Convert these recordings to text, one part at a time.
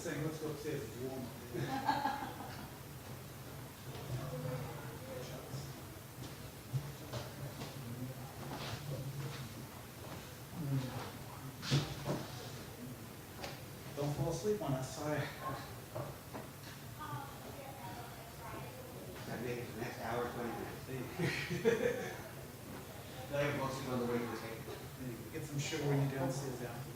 Saying, let's go upstairs, it's warm. Don't fall asleep on us, sorry. Gotta make it the next hour, 20 minutes. I have mostly on the way to the table. Get some sugar when you're downstairs afterwards.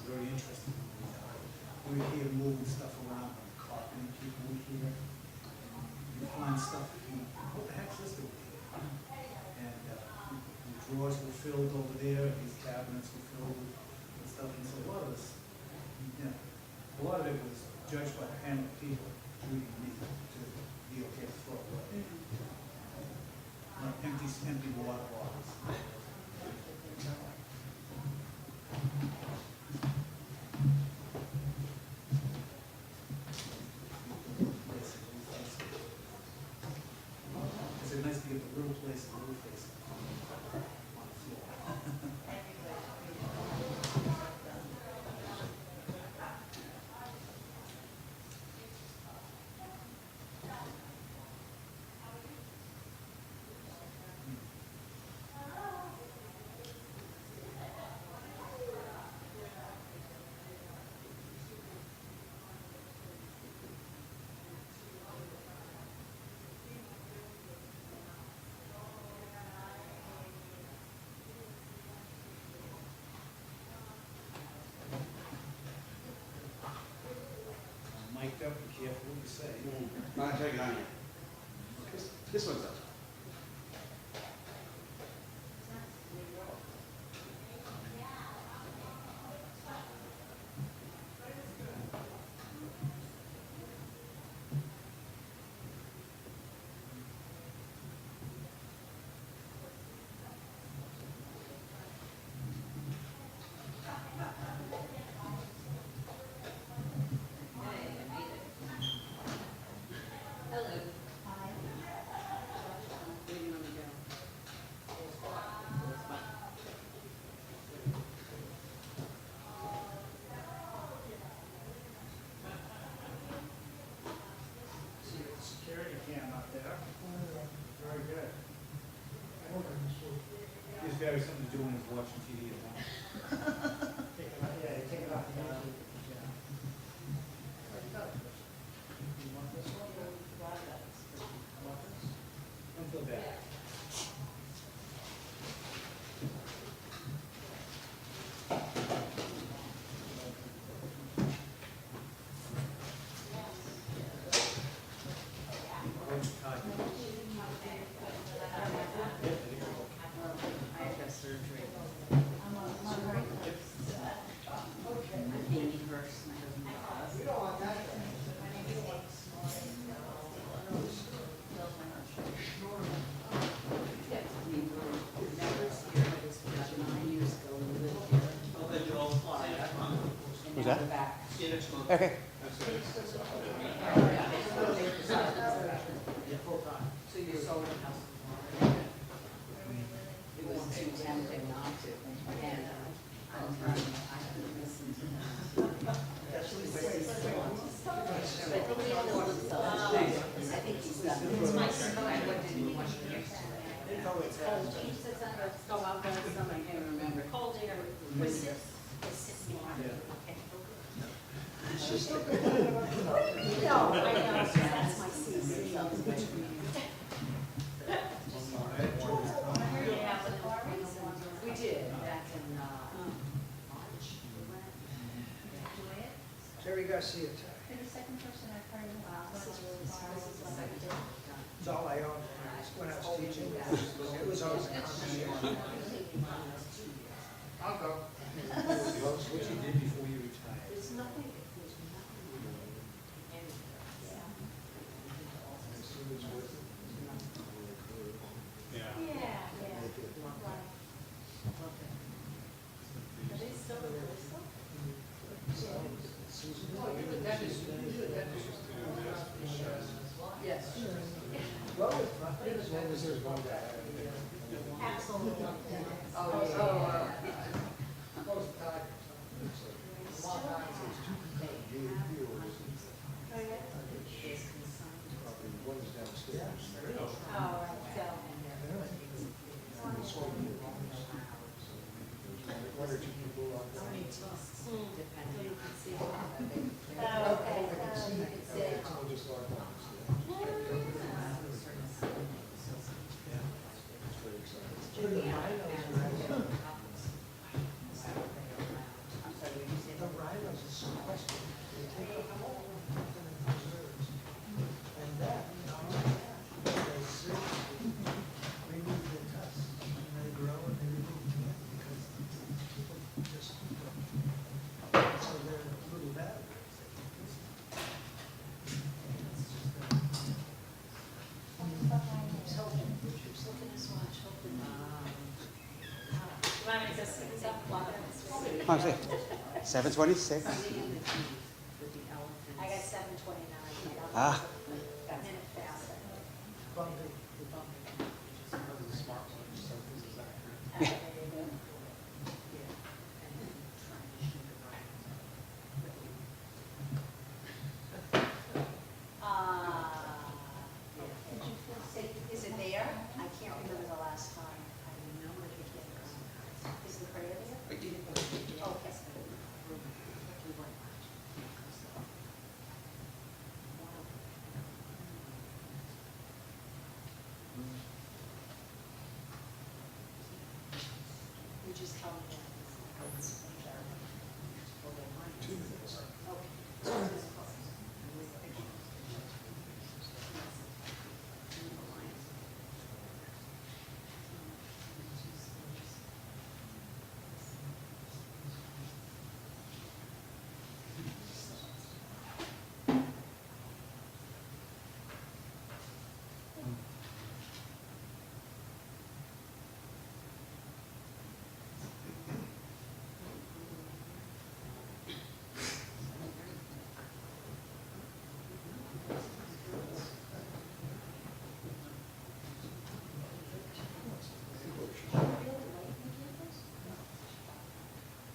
Very interesting. We're here moving stuff around, copying people we hear. You find stuff, what the heck's this doing? And the drawers were filled over there, these cabinets were filled with stuff, and so a lot of this, a lot of it was judged by the panel of people, including me, to be okay to throw away. Not empty water bottles. It's nice to get the little place, the little face on the floor. Mic'd up, be careful what you say. I'll take it on you. This one's up. Gives Barry something to do when he's watching TV at home. Take it off. Don't feel bad. Who's that? Okay. So you sold the house? It was too tempting not to, and I'm trying, I couldn't listen to that. But I think he's done. It's my son, I didn't want to hear. He sits on the stove out there, something I can't remember. Cold air. No, I know, that's my CC. We did, back in March. Terry Garcia. You're the second person I've heard in a while. This is the second time. It's all I own. teaching. It was always a conversation. I'll go. What you did before you retired? There's nothing. Yeah. Are they still in Bristol? Yes. Absolutely. One or two people on the rhinos is so question. They take a whole reserves. And then, they sit, remove the tusks, and they grow and they remove them again because people just, so they're little batteries. Oh, see, 7:26. I got 7:29. Ah. A minute faster. Bumpy. Is it there? I can't remember the last time. Is the prayer there? Okay. You just tell me that. 2 minutes.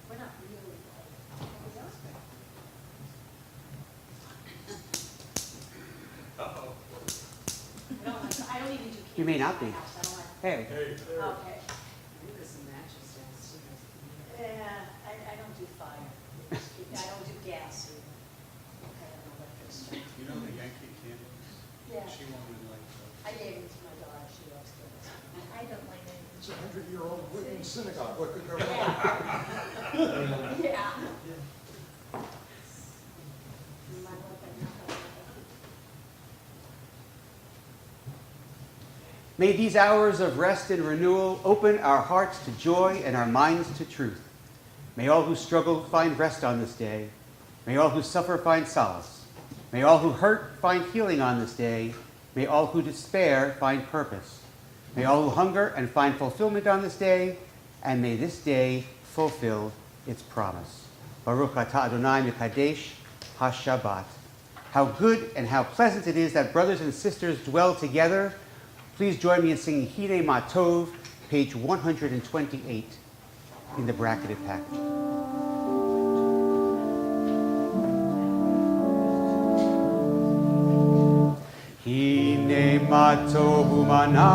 We're not really. I don't even do. You may not be. I don't like. Hey. Okay. Yeah, I don't do fire. I don't do gas either. Okay, I don't like this. You know the Yankee candles? Yeah. She wanted like those. I gave them to my daughter, she loves candles. I don't like it. It's a 100-year-old wooden synagogue, what could go wrong? Yeah. May these hours of rest and renewal open our hearts to joy and our minds to truth. May all who struggle find rest on this day. May all who suffer find solace. May all who hurt find healing on this day. May all who despair find purpose. May all who hunger and find fulfillment on this day. And may this day fulfill its promise. Baruch atah Adonai Mekadesh HaShabbat. How good and how pleasant it is that brothers and sisters dwell together. Please join me in singing Hine Ma Tov, page 128 in the bracketed package. Hine Ma Tov Umanayim,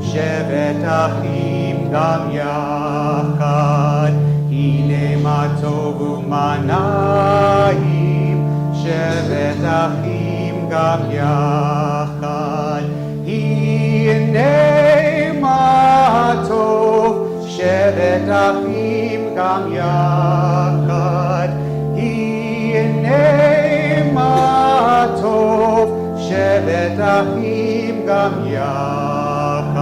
Shevet Achim Gam Yachad. Hine Ma Tov Umanayim, Shevet Achim Gam Yachad. Hine Ma Tov, Shevet Achim Gam Yachad. Hine Ma Tov, Shevet שבת אחים גם יחד.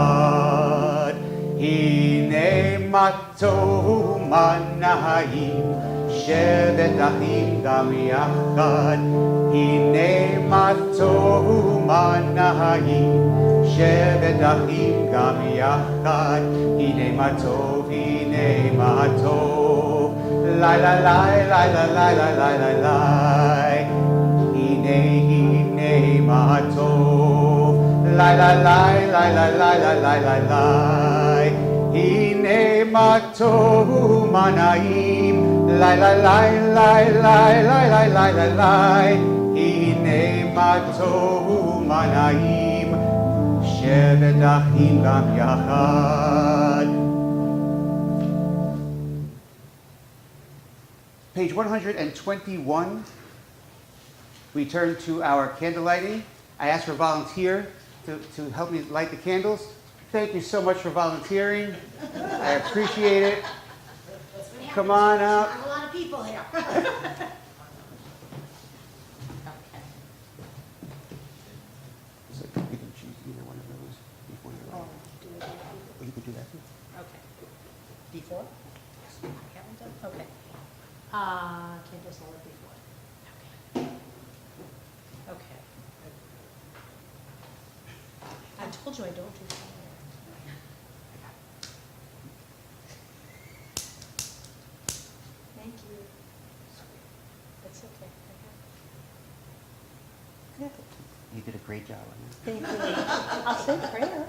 הנה מה טוב ומה נעים, שבת אחים גם יחד. הנה מה טוב ומה נעים, שבת אחים גם יחד. הנה מה טוב, הנה מה טוב. לי לי לי לי לי לי לי לי לי. הנה הנה מה טוב. לי לי לי לי לי לי לי לי לי. הנה מה טוב ומה נעים. לי לי לי לי לי לי לי לי לי. הנה מה טוב ומה נעים, שבת אחים גם יחד. Page 121, we turn to our candle lighting. I asked for a volunteer to help me light the candles. Thank you so much for volunteering. I appreciate it. Come on up. A lot of people here. So you can choose either one of those before you light. You could do that too. Okay. Before? Okay. Candles all before. Okay. Okay. I told you I don't do fire. Thank you. That's okay. You did a great job on Thank you. I'll say prayer.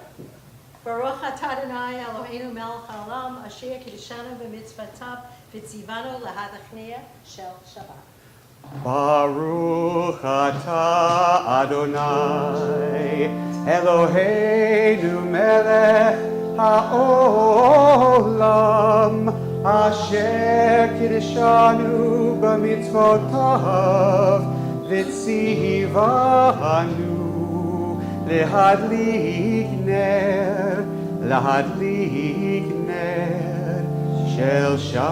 Baruch atah Adonai Eloheinu melech haolam asher kiddushanu b'mitzvotav v'tzivanu lahadachnea shel Shabbat. that. Baruch atah Adonai Eloheinu melech haolam asher kiddushanu b'mitzvotav v'tzivanu להדליק נר של שבת.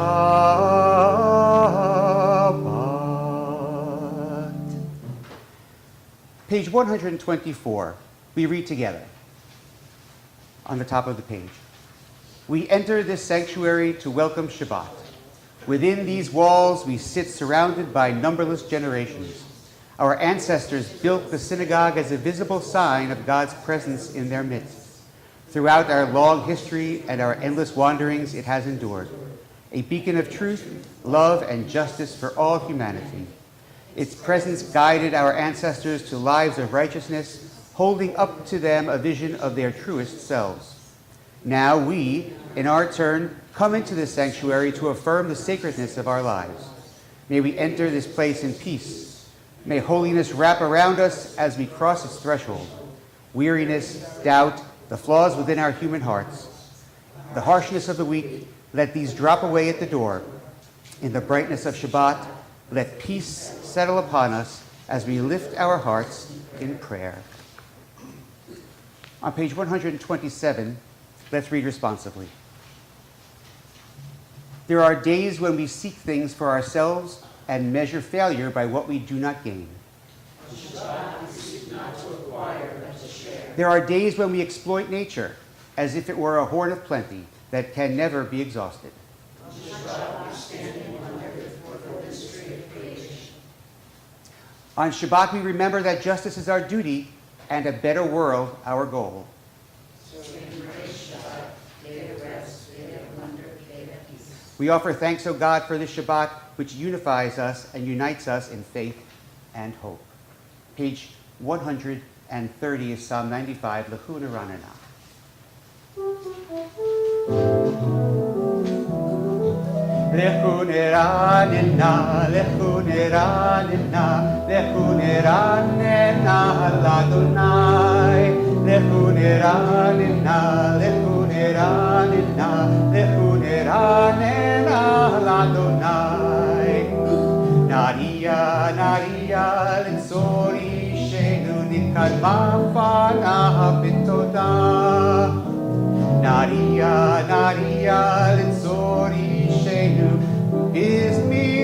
Page 124, we read together on the top of the page. We enter this sanctuary to welcome Shabbat. Within these walls we sit surrounded by numberless generations. Our ancestors built the synagogue as a visible sign of God's presence in their midst. Throughout our long history and our endless wanderings, it has endured, a beacon of truth, love, and justice for all humanity. Its presence guided our ancestors to lives of righteousness, holding up to them a vision of their truest selves. Now we, in our turn, come into this sanctuary to affirm the sacredness of our lives. May we enter this place in peace. May holiness wrap around us as we cross its threshold. Weariness, doubt, the flaws within our human hearts, the harshness of the week, let these drop away at the door. In the brightness of Shabbat, let peace settle upon us as we lift our hearts in prayer. On page 127, let's read responsively. There are days when we seek things for ourselves and measure failure by what we do not gain. There are days when we exploit nature as if it were a horn of plenty that can never be exhausted. On Shabbat, we remember that justice is our duty and a better world our goal. We offer thanks, O God, for this Shabbat, which unifies us and unites us in faith and hope. Page 130 is Psalm 95, Lechu Neranena. Lechu Neranena, Lechu Neranena, Lechu Neranena, Ladonai. Lechu Neranena, Lechu Neranena, Lechu Neranena, Ladonai. Naria, Naria, Litzori, Shenu, Nikadma, Fana, Bitoda. Naria, Naria, Litzori, Shenu, Bismi,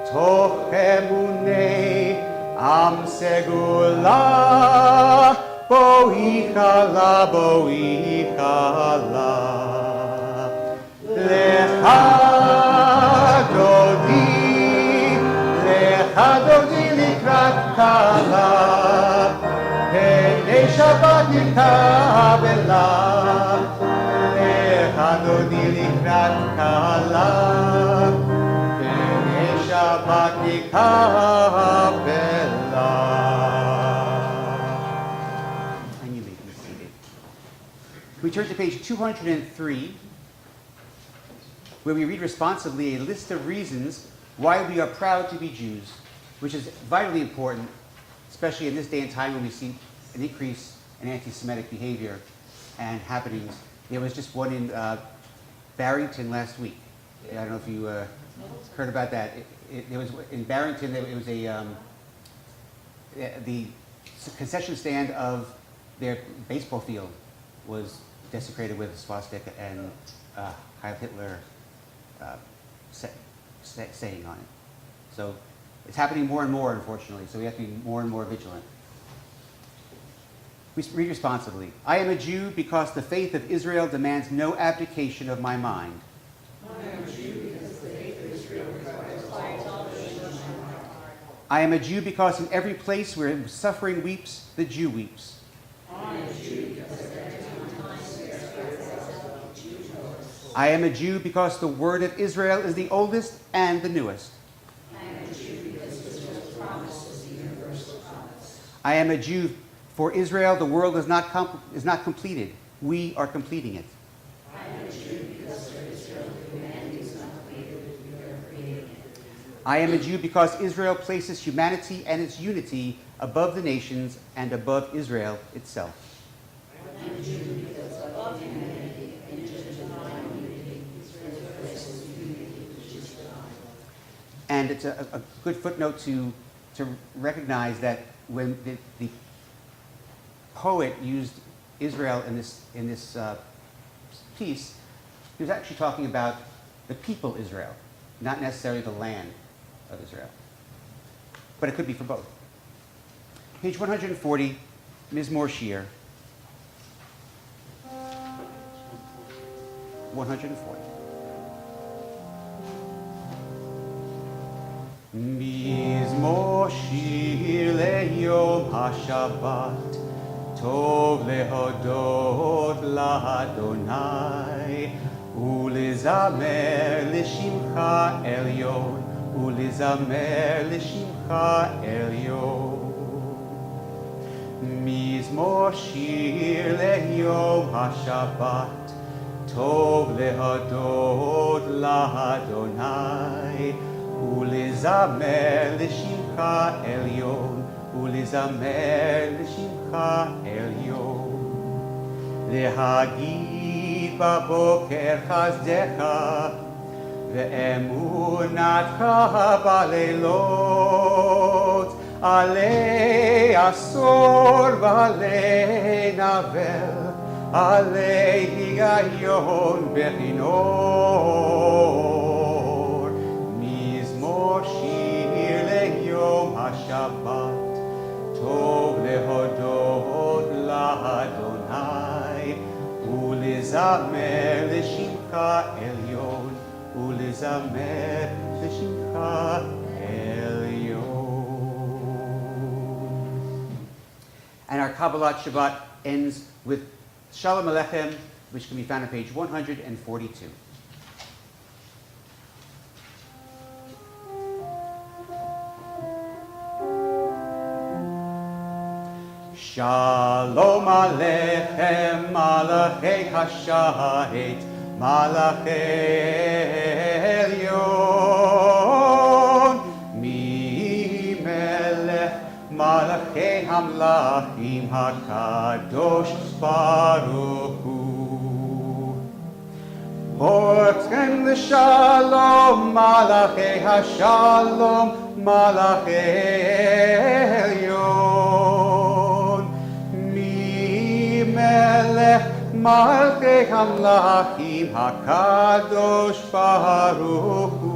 תוך אמוני עם סגולה, בואי חלה, בואי חלה. לך דודי לקראת כלה, פני שבת נכתב אליו. לך דודי לקראת כלה, פני שבת נכתב אליו. And you may be seated. We turn to page 203, where we read responsibly a list of reasons why we are proud to be Jews, which is vitally important, especially in this day and time when we see an increase in anti-Semitic behavior and happenings. There was just one in Barrington last week. I don't know if you heard about that. There was in Barrington. It was the concession stand of their baseball field was desecrated with a swastika and Heil Hitler saying on it. So it's happening more and more, unfortunately, so we have to be more and more vigilant. We read responsibly. I am a Jew because the faith of Israel demands no abdication of my mind. I am a Jew because the faith of Israel requires all the nations of my heart. I am a Jew because in every place where suffering weeps, the Jew weeps. I am a Jew because every time the Jew knows. I am a Jew because the word of Israel is the oldest and the newest. I am a Jew because Israel's promise is the universal promise. I am a Jew. For Israel, the world is not completed. We are completing it. I am a Jew because for Israel, the humanity is not completed. We are creating it. I am a Jew because Israel places humanity and its unity above the nations and above Israel itself. I am a Jew because above humanity and into divine unity, Israel places unity which is divine. And it's a good footnote to recognize that when the poet used Israel in this piece, he was actually talking about the people Israel, not necessarily the land of Israel. But it could be for both. Page 140, Mizmor Shir. 140. Mizmor Shir leyom haShabbat, טוב להודות לאדוני ולזמר לשמך עליון ולזמר לשמך עליון. מזמור שיר ליום השבת, טוב להודות לאדוני ולזמר לשמך עליון ולזמר לשמך עליון. להגיד בבוקר חסדך ואמונתך בלילות, עלי עשור ועלי נבל, עלי היגיון בכינור. מזמור שיר ליום השבת, טוב להודות לאדוני ולזמר לשמך עליון ולזמר לשמך עליון. And our Kabbalat Shabbat ends with Shalom Aleichem, which can be found on page 142. Shalom Aleichem, Malachei Hashait, Malachei Elyon, Mi Melech, Malachei Hamlachim HaKadosh Baruch Hu. Portchem l'shalom, Malachei Hashalom, Malachei Elyon, Melech Malchei Hamlachim HaKadosh Baruch Hu.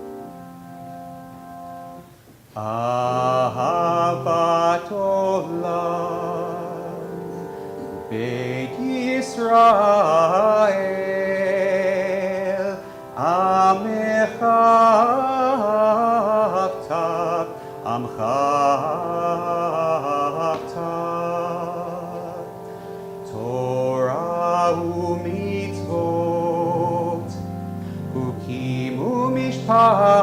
Ahavat Olam, Beit Yisrael, Amecha Avtav, Amcha Avtav, Torah u'mitzvot, Hukim u'mishpatim,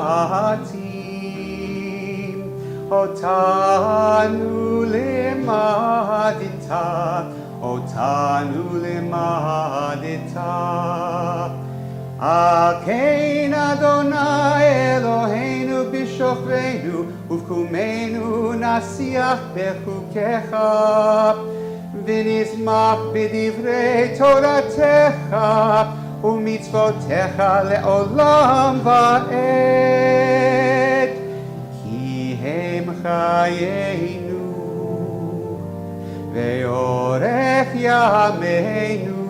Otanu lemadita, Akein Adonai Eloheinu b'shofrenu, uvkumenu nasiach bechukecha, v'nizmach b'divrei toratecha, u'mitzvotecha le'olam va'ed, ki hem chayenu, ve'orech yameinu,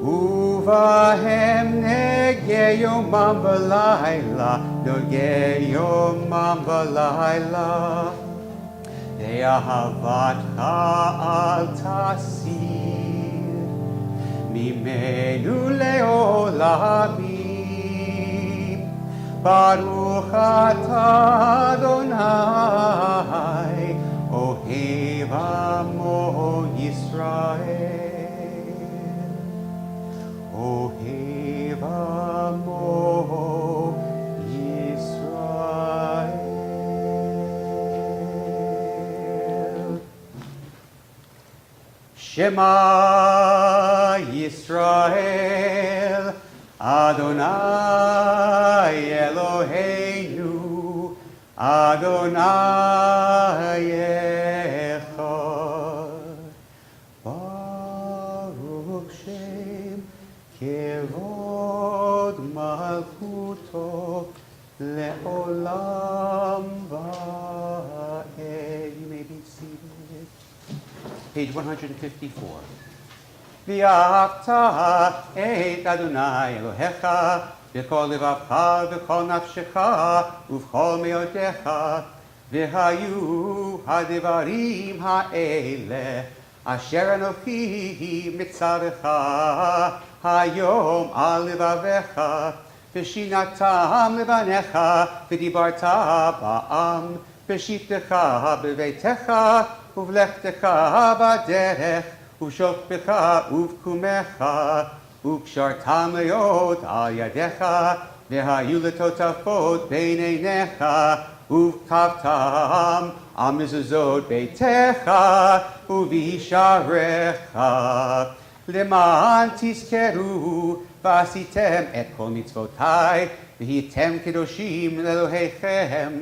Uvahem nege yomam v'layla, nege yomam v'layla, ve'ahavatcha al tasir, mimenu le'olamim, Baruch atah Adonai, ohev amo Yisrael. Ohev amo Yisrael. Shema Yisrael, Adonai Eloheinu, Adonai Echad. Baruch Shem Kevod Malchuto Le'olam Va'ed. You may be seated. Page 154. V'ahavta et Adonai Elohecha b'kol levavcha v'kol nafshecha uv'chol meodecha v'hayu hadevarim ha'ele asher anochi mitzarecha hayom al levavecha v'shinatam levanecha v'dibarta ba'am v'shiftecha b'veitecha uv'lechtecha b'derech uv'shoftecha uv'kumecha uv'kshartam leot al yadecha v'hayu letotafot bein einecha uv'kavtam al mezuzot beitecha uv'isharecha למען תזכרו ועשיתם את כל מצוותיי והייתם קדושים לאלוהיכם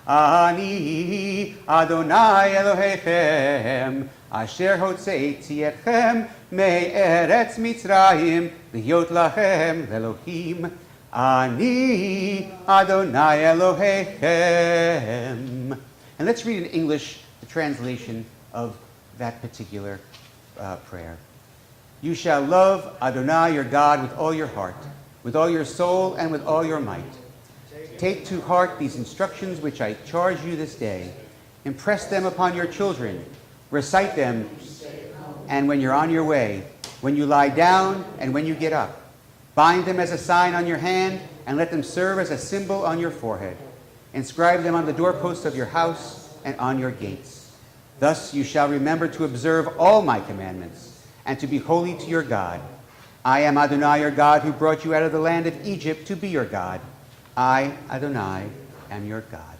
אני אדוני אלוהיכם אשר הוצאתי אתכם מארץ מצרים להיות לכם לאלוהים אני אדוני אלוהיכם. And let's read in English the translation of that particular prayer. You shall love Adonai your God with all your heart, with all your soul, and with all your might. Take to heart these instructions which I charge you this day. Impress them upon your children. Recite them, and when you're on your way, when you lie down and when you get up. Bind them as a sign on your hand, and let them serve as a symbol on your forehead. Inscribe them on the doorposts of your house and on your gates. Thus you shall remember to observe all my commandments, and to be holy to your God. I am Adonai your God, who brought you out of the land of Egypt to be your God. I, Adonai, am your God.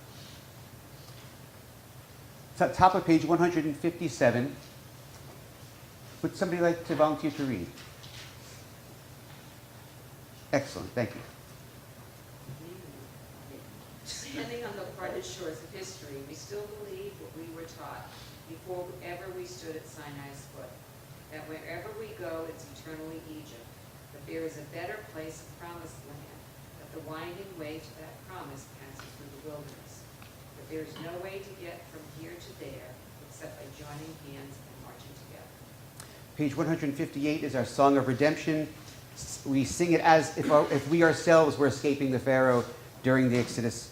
Top of page 157. Would somebody like to volunteer to read? Excellent, thank you. Standing on the farthest shores of history, we still believe what we were taught before ever we stood at Sinai's foot, that wherever we go, it's eternally Egypt, but there is a better place, a promised land, that the winding way to that promise passes through the wilderness. But there is no way to get from here to there except by joining hands and marching together. Page 158 is our Song of Redemption. We sing it as if we ourselves were escaping the Pharaoh during the Exodus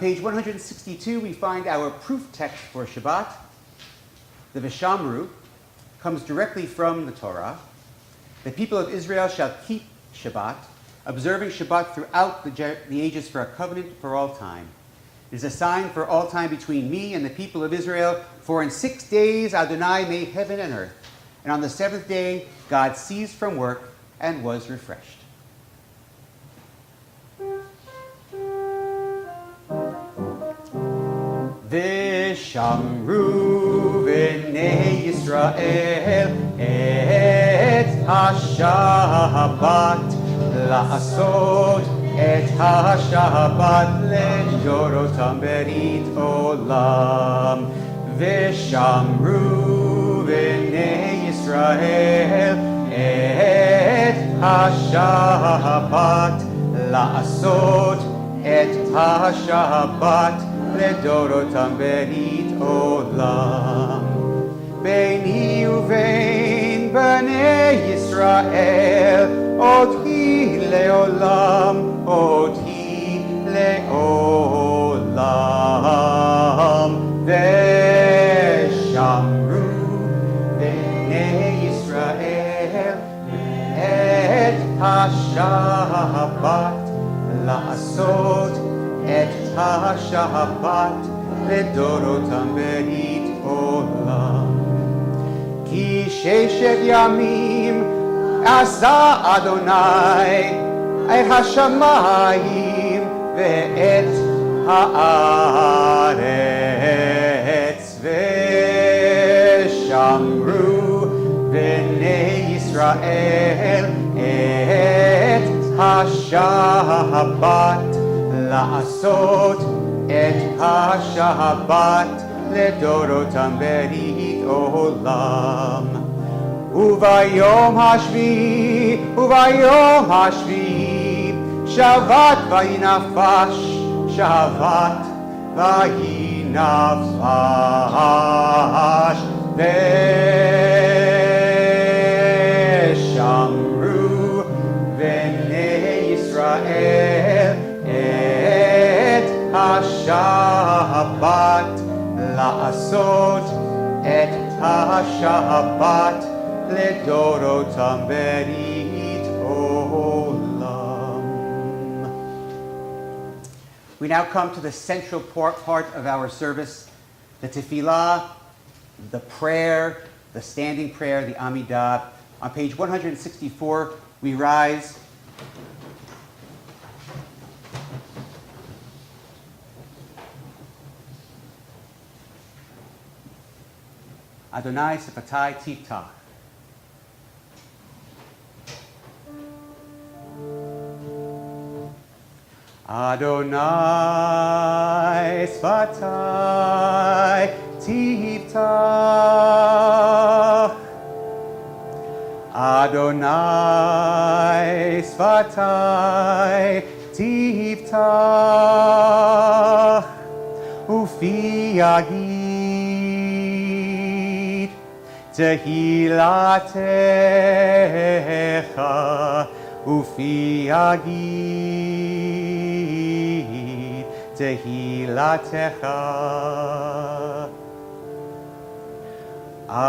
page 162, we find our proof text for Shabbat. The Vishamru comes directly from the Torah. The people of Israel shall keep Shabbat, observing Shabbat throughout the ages for a covenant for all time. It is a sign for all time between me and the people of Israel, for in 6 days Adonai made heaven and earth, and on the seventh day God ceased from work and was refreshed. Vishamru v'nei Yisrael et ha-Shabbat la'asot et ha-Shabbat le'dorotam berit olam. Vishamru v'nei Yisrael et ha-Shabbat la'asot et ha-Shabbat לדורותם ברית עולם. ביני ובין בני ישראל, עוד היא לעולם, עוד היא לעולם. ושמרו בני ישראל את השבת לעשות את השבת לדורותם ברית עולם. כי 6 ימים עשה אדוני את השמיים ואת הארץ. ושמרו בני ישראל את השבת לעשות את השבת לדורותם ברית עולם. וביום השביעי שבת ויהי נפש, שבת ויהי נפש. ושמרו בני ישראל השבת לעשות את השבת לדורותם ברית עולם. We now come to the central part of our service, the tefillah, the prayer, the standing prayer, the Amidah. On page 164, we rise. Adonai Sifatai Tiftach. Adonai Sifatai Tiftach. Adonai Sifatai Tiftach. Ufi Yahid Tehilatecha. Ufi Yahid Tehilatecha.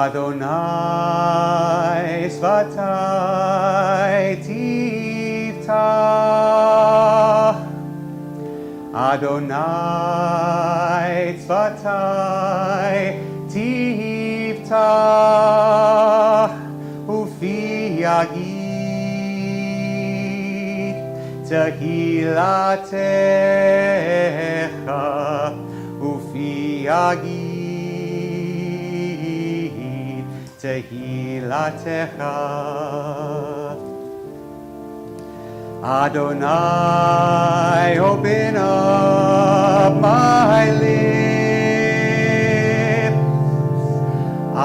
Adonai Sifatai Tiftach. Adonai Sifatai Tiftach. Ufi Yahid Tehilatecha. Ufi Yahid Tehilatecha. Adonai, open up my lips.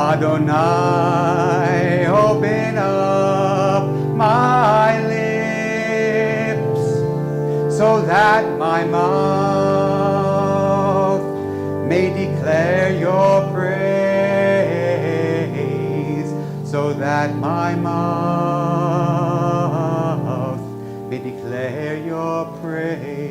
Adonai, open up my lips, so that my mouth may declare your praise, so that my mouth may declare your praise.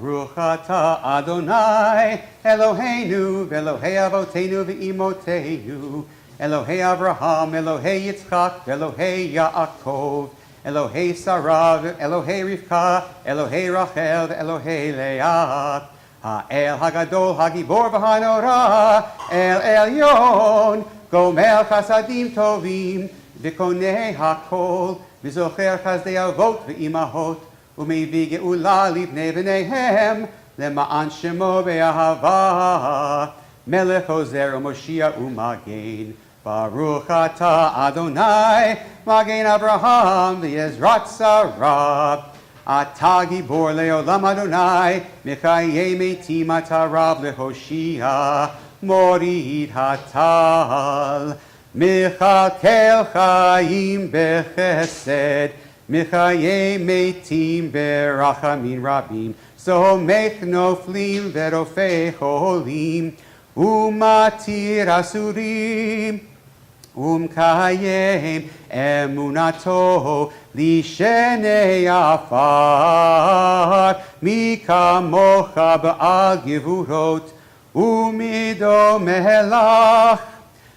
Baruch atah Adonai, Eloheinu, Elohei Avotenu ve'imotenu, Elohei Avraham, Elohei Yitzchak, Elohei Yaakov, Elohei Sarah, Elohei Rivka, Elohei Rachel, Elohei Leah, Ha'el Hagadol, Hagibor v'Hanora, El Elyon, Gomel Chasadim Tovim, V'konei HaKol, V'zocher Chazdei Avot v'Imahot, U'mevii Geula Livnei V'neihem, Lema'an Shemo Be'ahava, Melech Ozer U'Moshiach U'Magen, Baruch atah Adonai, Magen Avraham v'Yezrat Sarah, Atah Gibor le'olam Adonai, Mechayei metim atah Rav lehoshia, Morid hatal, Mechakel chayim bechesed, Mechayei metim berachamim rabim, Somech noflim verofei cholim, Umatir asurim, Umkayem emunato lishenei afar, Mikamocha ba'al gevurot, Umido melach,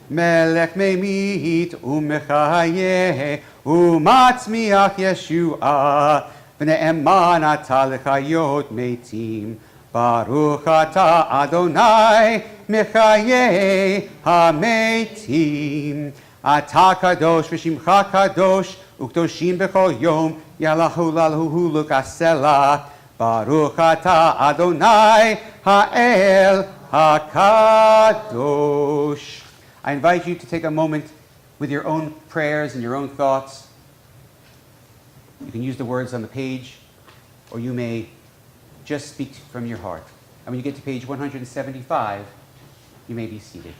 Melech memit umechaye, Umatzmiach Yeshua, V'ne'eman atah lechayot metim, Baruch atah Adonai, Mechayei hametim. Atah kadosh v'shimcha kadosh, u'kdoshim b'chol yom, yalahu lalahu l'kasela. Baruch atah Adonai, ha'el hakadosh. I invite you to take a moment with your own prayers and your own thoughts. You can use the words on the page, or you may just speak from your heart. And when you get to page 175, you may be seated.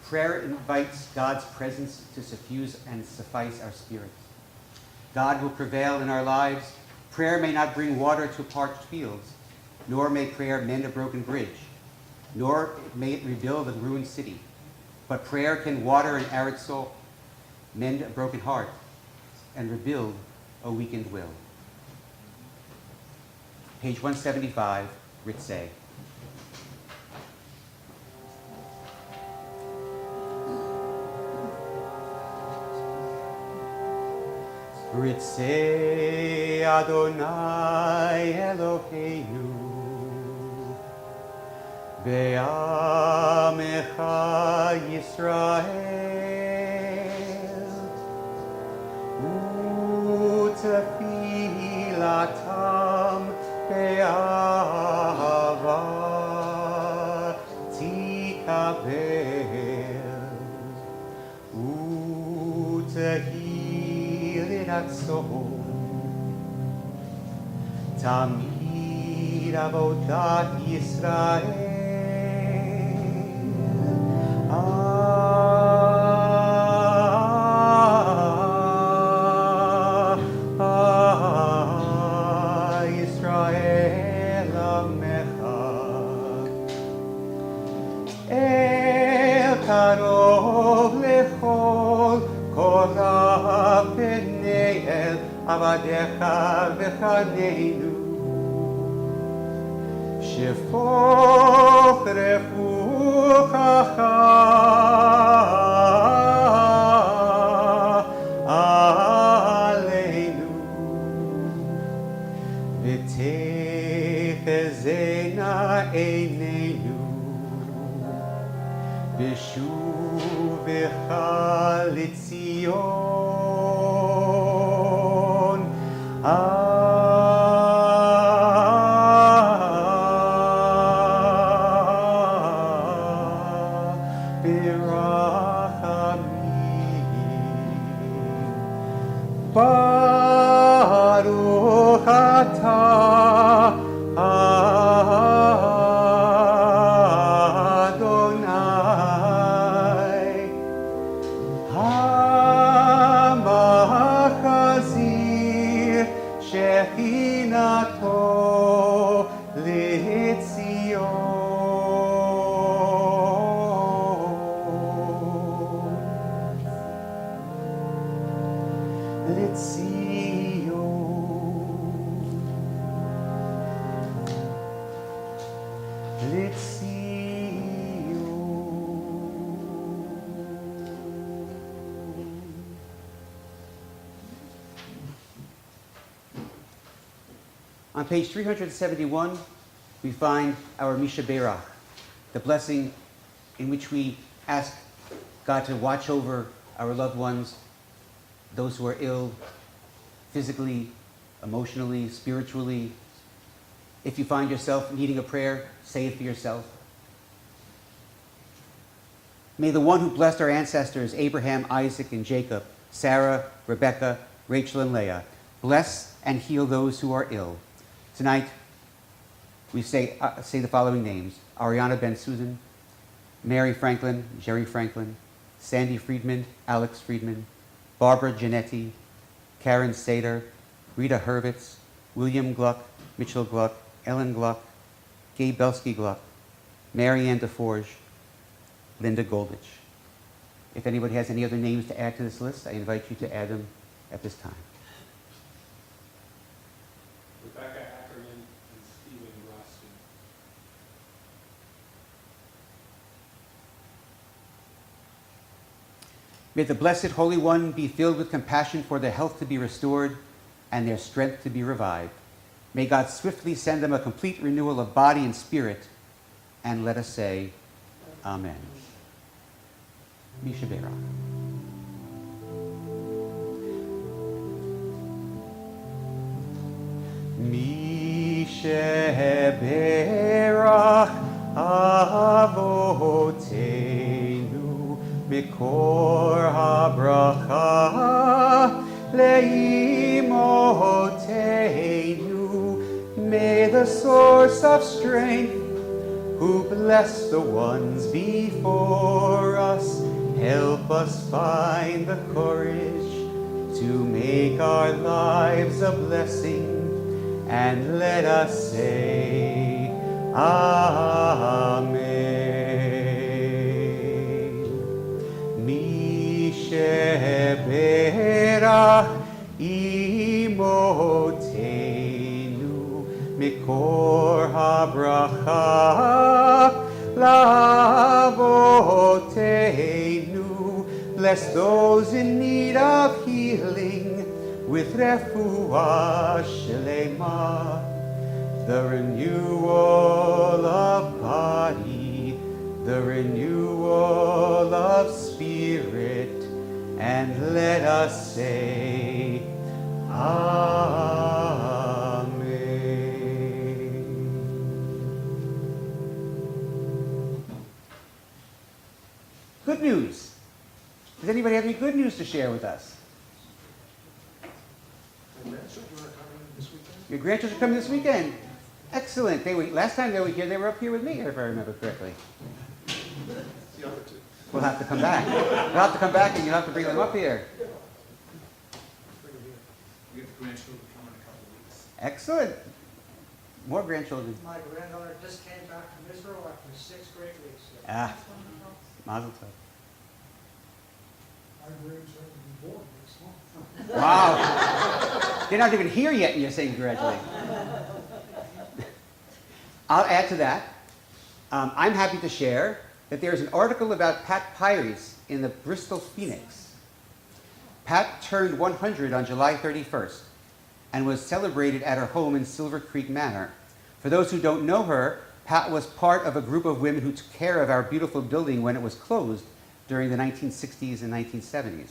Prayer invites God's presence to suffuse and suffice our spirits. God will prevail in our lives. Prayer may not bring water to parched fields, nor may prayer mend a broken bridge, nor may it rebuild a ruined city. But prayer can water an arid soul, mend a broken heart, and rebuild a weakened will. Page 175, Ritzeh. Ritzeh Adonai Eloheinu Be'amecha Yisrael U'tefilatam be'ahava tikabel U'tehil Tamid avodat Yisrael Yisrael amecha El karov lechol korav b'nei el avadecha v'chaneinu Shefoch refuchacha aleinu v'techezena eineinu בך לציון. ברחמים. ברוך אתה אדוני המחזיר שכינתו On page 371, we find our Misha Berach, the blessing in which we ask God to watch over our loved ones, those who are ill, physically, emotionally, spiritually. If you find yourself needing a prayer, say it for yourself. May the one who blessed our ancestors, Abraham, Isaac, and Jacob, Sarah, Rebecca, Rachel, and Leah, bless and heal those who are ill. Tonight, we say the following names: Ariana Ben Susan, Mary Franklin, Jerry Franklin, Sandy Friedman, Alex Friedman, Barbara Janetti, Karen Sater, Rita Hurwitz, William Gluck, Mitchell Gluck, Ellen Gluck, Gay Belsky Gluck, Mary Ann DeForge, Linda Goldich. If anybody has any other names to add to this list, I invite you to add them at this time. Rebecca Ackerman and Stephen Roston. May the Blessed Holy One be filled with compassion for their health to be restored and their strength to be revived. May God swiftly send them a complete renewal of body and spirit, and let us say, Amen. Misha Berach. Misha Berach Avoteinu Mikor HaBracha Leimoteinu. May the source of strength, who bless the ones before us, help us find the courage to make our lives a blessing, and let us say, Amen. Mishe berach imotenu mikor habracha lavotenu. Bless those in need of healing with refuah shlema, the renewal of body, the renewal of spirit, and let us say, Amen. Good news. Does anybody have any good news to share with us? Your grandchildren are coming this weekend. Excellent. Last time they were here, they were up here with me, if I remember correctly. We'll have to come back. We'll have to come back, and you'll have to bring them up here. We have grandchildren coming in a couple of weeks. Excellent. More grandchildren. My granddaughter just came back from Israel after 6 great weeks. Ah, mazel tov. My grandchildren were born next month. Wow. They're not even here yet, and you're saying congratulations. I'll add to that. I'm happy to share that there's an article about Pat Pyries in the Bristol Phoenix. Pat turned 100 on July 31st and was celebrated at her home in Silver Creek Manor. For those who don't know her, Pat was part of a group of women who took care of our beautiful building when it was closed during the 1960s and 1970s,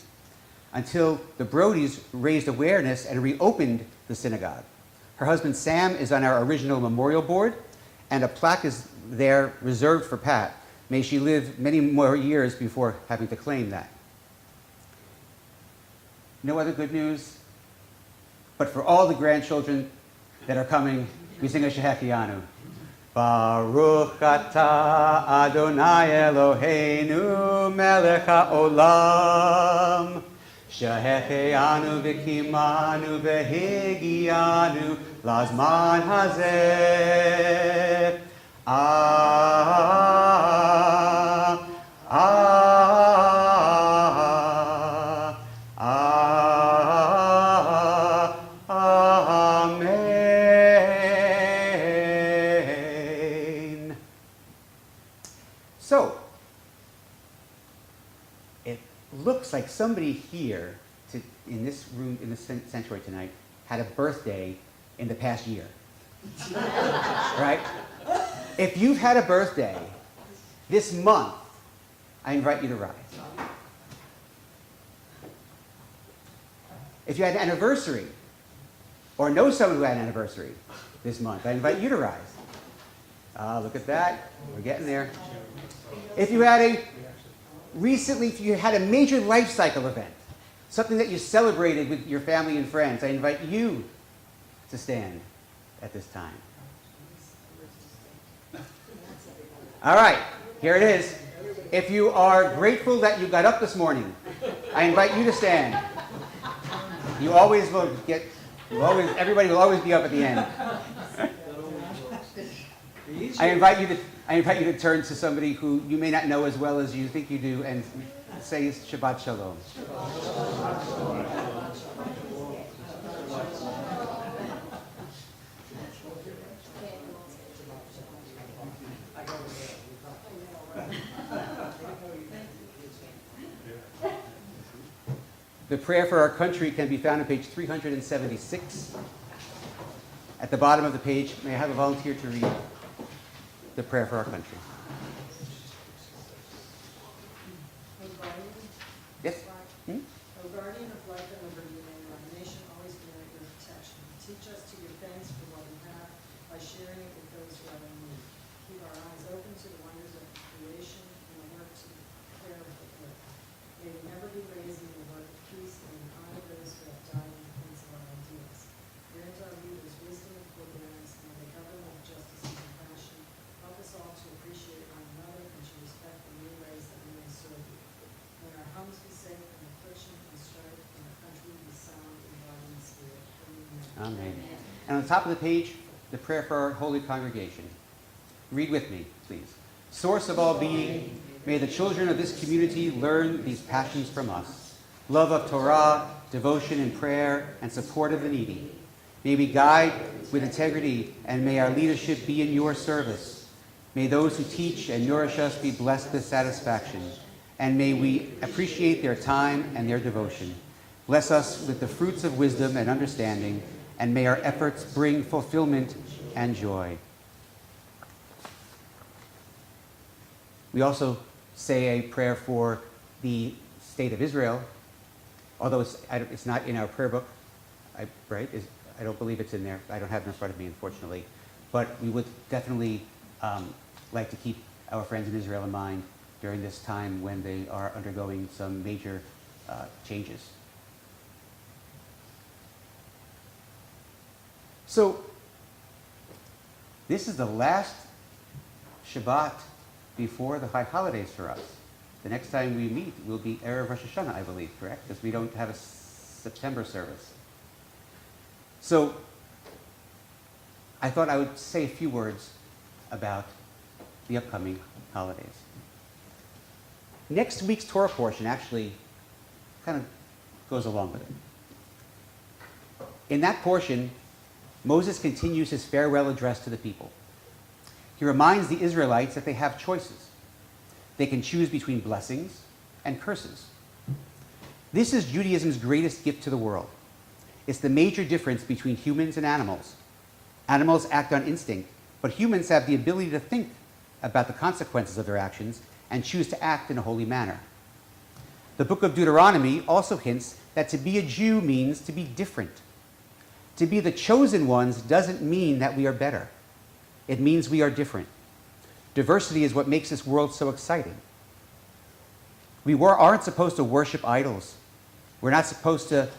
until the Brodies raised awareness and reopened the synagogue. Her husband Sam is on our original memorial board, and a plaque is there reserved for Pat. May she live many more years before having to claim that. No other good news, but for all the grandchildren that are coming, we sing a Shehechianu. Baruch atah Adonai Eloheinu melech haolam shehechianu v'kimanu v'higianu lazman hazeh. Amen. So, it looks like somebody here in this room, in the sanctuary tonight, had a birthday in the past year. Right? If you've had a birthday this month, I invite you to rise. If you had an anniversary, or know someone who had an anniversary this month, I invite you to rise. Look at that. We're getting there. If you had if you had a major life cycle event, something that you celebrated with your family and friends, I invite you to stand at this time. All right, here it is. If you are grateful that you got up this morning, I invite you to stand. You always will get, everybody will always be up at the end. I invite you to turn to somebody who you may not know as well as you think you do and say Shabbat Shalom. The prayer for our country can be found on page 376. At the bottom of the page, may I have a volunteer to read the prayer for our country? Yes? O guardian of life and liberty, may our nation always be under your protection. Teach us to give thanks for what we have by sharing it with those who are in need. Keep our eyes open to the wonders of creation and the work to care of the earth. May we never be lazy in the work of peace and honor those who have died in defense of our ideals. Grant our leaders wisdom and forbearance, and may they govern with justice and compassion. Help us all to appreciate one another and to respect the new ways that we may serve you. May our homes be safe from affliction and strife, and our country be sound in body and spirit. Amen. Amen. And on the top of the page, the prayer for our holy congregation. Read with me, please. Source of all being, may the children of this community learn these passions from us. Love of Torah, devotion and prayer, and support of the needy. May we guide with integrity, and may our leadership be in your service. May those who teach and nourish us be blessed with satisfaction, and may we appreciate their time and their devotion. Bless us with the fruits of wisdom and understanding, and may our efforts bring fulfillment and joy. We also say a prayer for the state of Israel, although it's not in our prayer book, right? I don't believe it's in there. I don't have it in front of me, unfortunately. But we would definitely like to keep our friends in Israel in mind during this time when they are undergoing some major changes. So, this is the last Shabbat before the high holidays for us. The next time we meet will be Erev Rosh Hashanah, I believe, correct? Because we don't have a September service. So, I thought I would say a few words about the upcoming holidays. Next week's Torah portion actually kind of goes along with it. In that portion, Moses continues his farewell address to the people. He reminds the Israelites that they have choices. They can choose between blessings and curses. This is Judaism's greatest gift to the world. It's the major difference between humans and animals. Animals act on instinct, but humans have the ability to think about the consequences of their actions and choose to act in a holy manner. The book of Deuteronomy also hints that to be a Jew means to be different. To be the chosen ones doesn't mean that we are better. It means we are different. Diversity is what makes this world so exciting. We aren't supposed to worship idols. We're not supposed to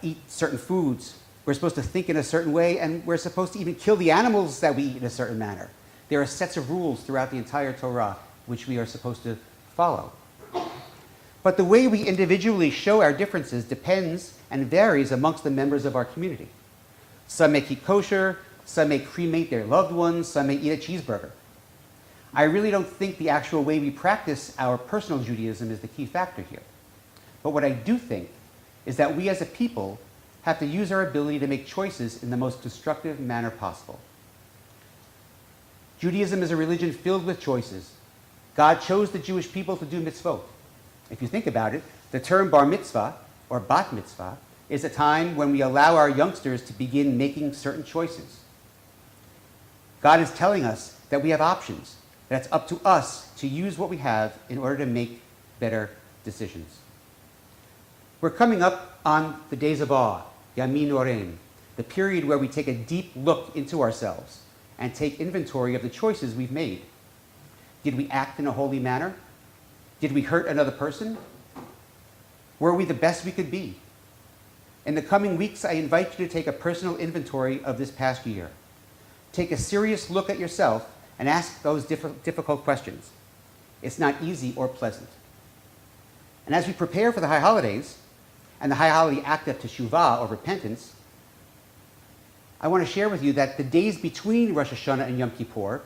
eat certain foods. We're supposed to think in a certain way, and we're supposed to even kill the animals that we eat in a certain manner. There are sets of rules throughout the entire Torah which we are supposed to follow. But the way we individually show our differences depends and varies amongst the members of our community. Some may keep kosher, some may cremate their loved ones, some may eat a cheeseburger. I really don't think the actual way we practice our personal Judaism is the key factor here. But what I do think is that we as a people have to use our ability to make choices in the most constructive manner possible. Judaism is a religion filled with choices. God chose the Jewish people to do mitzvot. If you think about it, the term bar mitzvah or bat mitzvah is a time when we allow our youngsters to begin making certain choices. God is telling us that we have options, that it's up to us to use what we have in order to make better decisions. We're coming up on the days of awe, Yamin Oreim, the period where we take a deep look into ourselves and take inventory of the choices we've made. Did we act in a holy manner? Did we hurt another person? Were we the best we could be? In the coming weeks, I invite you to take a personal inventory of this past year. Take a serious look at yourself and ask those difficult questions. It's not easy or pleasant. And as we prepare for the high holidays, and the high holiday act of teshuvah, or repentance, I want to share with you that the days between Rosh Hashanah and Yom Kippur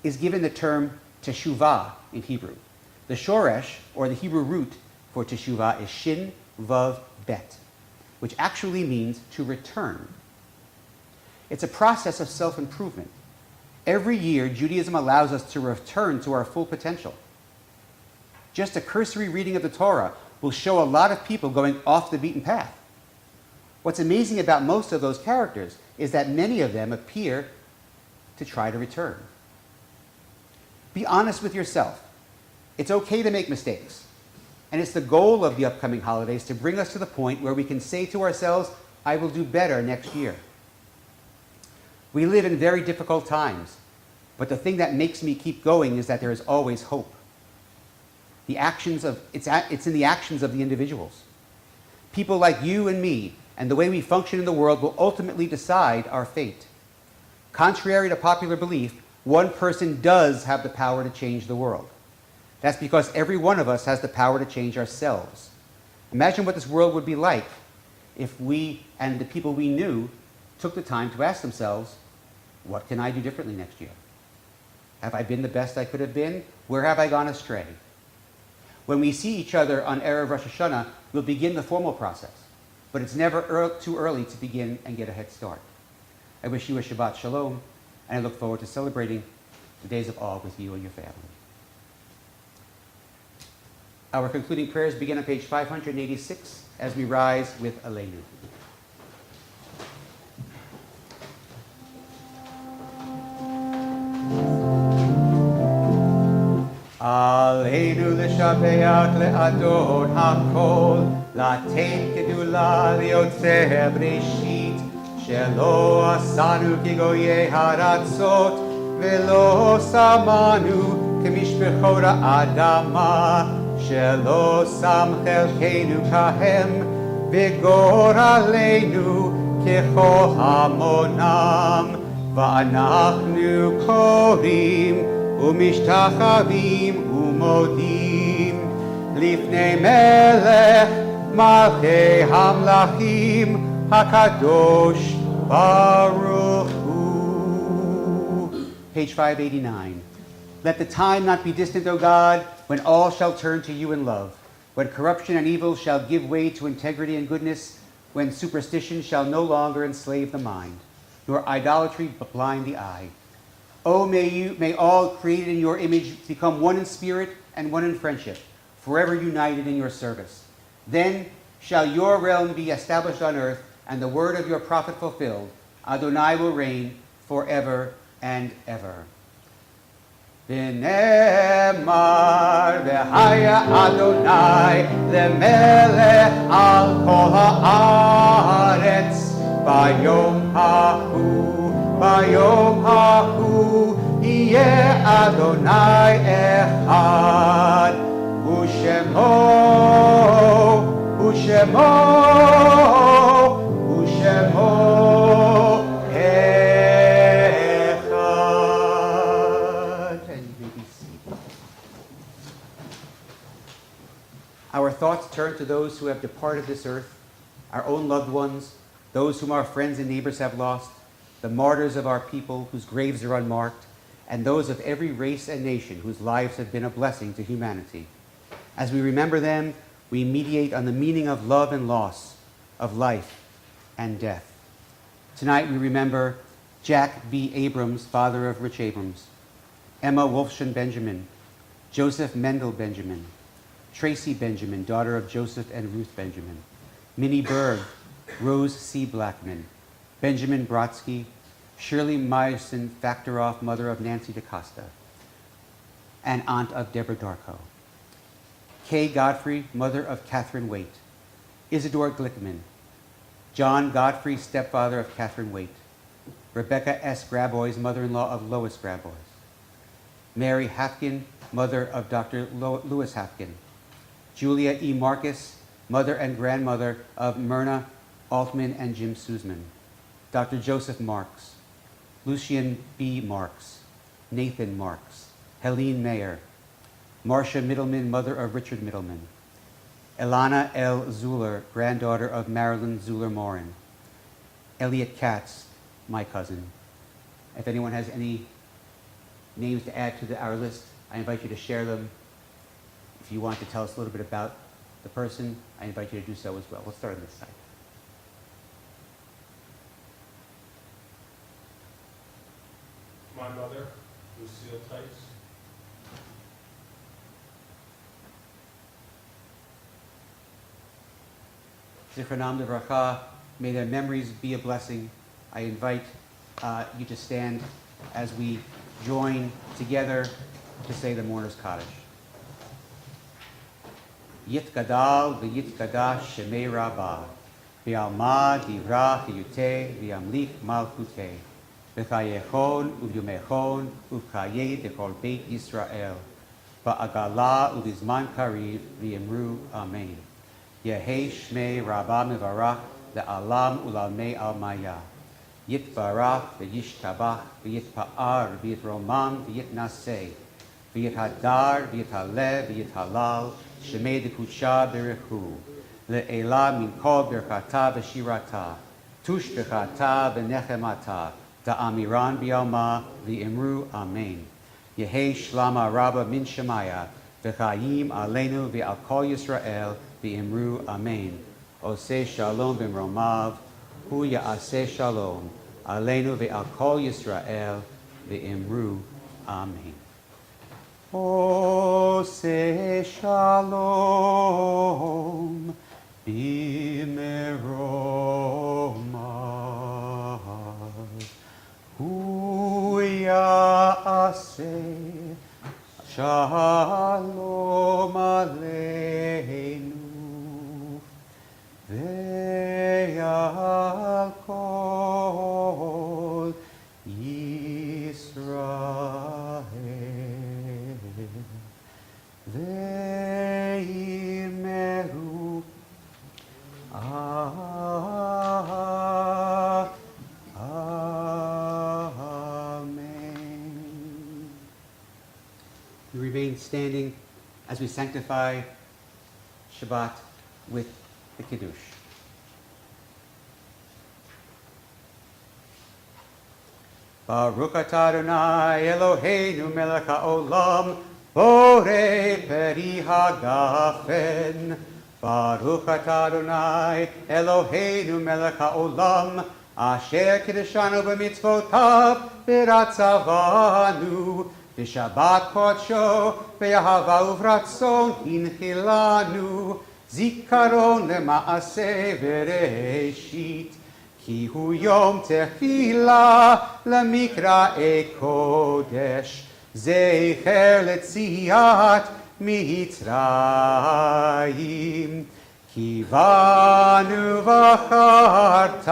is given the term teshuvah in Hebrew. The shoresh, or the Hebrew root for teshuvah, is shin vav bet, which actually means to return. It's a process of self-improvement. Every year, Judaism allows us to return to our full potential. Just a cursory reading of the Torah will show a lot of people going off the beaten path. What's amazing about most of those characters is that many of them appear to try to return. Be honest with yourself. It's okay to make mistakes. And it's the goal of the upcoming holidays to bring us to the point where we can say to ourselves, I will do better next year. We live in very difficult times, but the thing that makes me keep going is that there is always hope. It's in the actions of the individuals. People like you and me, and the way we function in the world will ultimately decide our fate. Contrary to popular belief, one person does have the power to change the world. That's because every one of us has the power to change ourselves. Imagine what this world would be like if we and the people we knew took the time to ask themselves, what can I do differently next year? Have I been the best I could have been? Where have I gone astray? When we see each other on Erev Rosh Hashanah, we'll begin the formal process. But it's never too early to begin and get a head start. I wish you a Shabbat Shalom, and I look forward to celebrating the days of awe with you and your family. Our concluding prayers begin on page 586 as we rise with Aleinu. Aleinu l'shabeach le'adon ha'kol, לתת גדולה ליוצר בראשית, שלא עשנו כגויי הארצות, ולא שמנו כמשפחות האדמה, שלא שם חלקנו כהם, וגורלנו ככל המונם, ואנחנו קוראים ומשתחווים ומודים לפני מלך מלכי המלכים הקדוש ברוך הוא. Page 589. Let the time not be distant, O God, when all shall turn to you in love, when corruption and evil shall give way to integrity and goodness, when superstition shall no longer enslave the mind, nor idolatry blind the eye. Oh, may all created in your image become one in spirit and one in friendship, forever united in your service. Then shall your realm be established on earth, and the word of your prophet fulfilled. Adonai will reign forever and ever. ונאמר והיה אדוני למלך על כל הארץ ביום ההוא יהיה אדוני אחד ושמו Our thoughts turn to those who have departed this earth, our own loved ones, those whom our friends and neighbors have lost, the martyrs of our people whose graves are unmarked, and those of every race and nation whose lives have been a blessing to humanity. As we remember them, we meditate on the meaning of love and loss, of life and death. Tonight we remember Jack B. Abrams, father of Rich Abrams, Emma Wolfson Benjamin, Joseph Mendel Benjamin, Tracy Benjamin, daughter of Joseph and Ruth Benjamin, Minnie Berg, Rose C. Blackman, Benjamin Brodsky, Shirley Meyerson Factoroff, mother of Nancy DaCosta, and aunt of Deborah Darko, Kay Godfrey, mother of Catherine Waite, Isidore Glickman, John Godfrey, stepfather of Catherine Waite, Rebecca S. Grabois, mother-in-law of Lois Grabois, Mary Hafkin, mother of Dr. Louis Hafkin, Julia E. Marcus, mother and grandmother of Myrna Altman and Jim Suzman, Dr. Joseph Marks, Lucien B. Marks, Nathan Marks, Helene Mayer, Marcia Middleman, mother of Richard Middleman, Elana L. Zuller, granddaughter of Marilyn Zuller-Morin, Elliot Katz, my cousin. If anyone has any names to add to our list, I invite you to share them. If you want to tell us a little bit about the person, I invite you to do so as well. Let's start on this side. My mother, Lucille Tice. Zichronam Devracha, may their memories be a blessing. I invite you to stand as we join together to say the Mourner's Kaddish. Yitgadal v'yitgadash shemei Rabbah, v'alma divrach yuteh v'yamlik malchuteh, v'chayechon uvyumechon uvchayeh dechol beit Yisrael, v'agala uvizman kariv v'yemru amen. Yehei shmei Rabbah mevarach le'alam ulalmei almaya. Yitbarach v'yishtabach v'yitpa'ar v'yitromam v'yitnaseh v'yithadar v'yithalev v'yithalal shemei dekutsha berechu le'ela min kol berkata v'shirata tush bechata v'nechemata da'amiran b'yalma v'imru amen. Yehei shlama rabba min shemaya v'chayim aleinu v'al kol Yisrael v'imru amen. Oseh shalom b'mromav hu ya'aseh shalom aleinu ve'al kol Yisrael ve'imru amen. Oseh shalom b'mromav hu ya'aseh shalom aleinu ve'al kol Yisrael ve'imeru amen. We remain standing as we sanctify Shabbat with the Kiddush. Baruch atah Adonai Eloheinu melech haolam borei peri hagafen. Baruch atah Adonai Eloheinu melech haolam asher kiddushanu b'mitzvotav v'ratzavanu v'shabbat kodsho v'yahava uvratzon hinchilanu zikaron lema'aseh bereshit ki hu yom tefila lemikra kodesh זכר לציאת מצרים. כי בנו בחרת,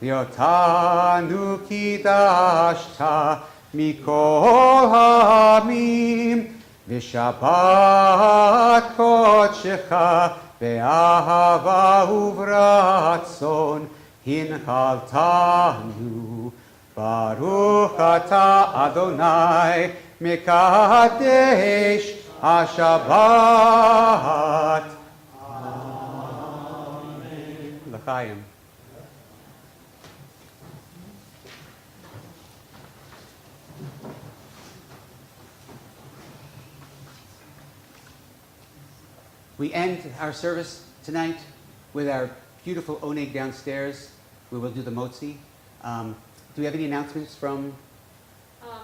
ואותנו קידשת מכל העמים, ושבת קודשך באהבה וברצון הנחלתנו. ברוך אתה אדוני מקדש השבת. לחיים. We end our service tonight with our beautiful oneg downstairs. We will do the motzi. Do we have any announcements from?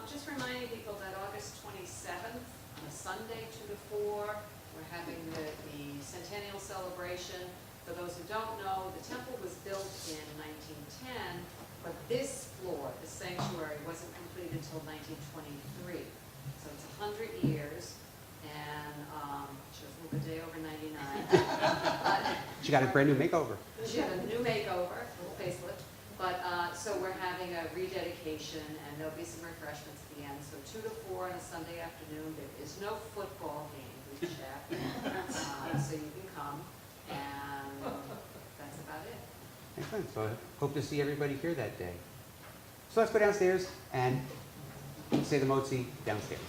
Just reminding people that August 27th, on a Sunday, 2 to 4, we're having the centennial celebration. For those who don't know, the temple was built in 1910, but this floor, the sanctuary, wasn't completed until 1923. So it's 100 years, and she was a little day over 99. She got a brand new makeover. She had a new makeover, a little facelift. But, so we're having a rededication, and there'll be some refreshments at the end. So 2 to 4 on a Sunday afternoon. There is no football game, we check. So you can come, and that's about it. Excellent. So I hope to see everybody here that day. So let's go downstairs and say the motzi downstairs.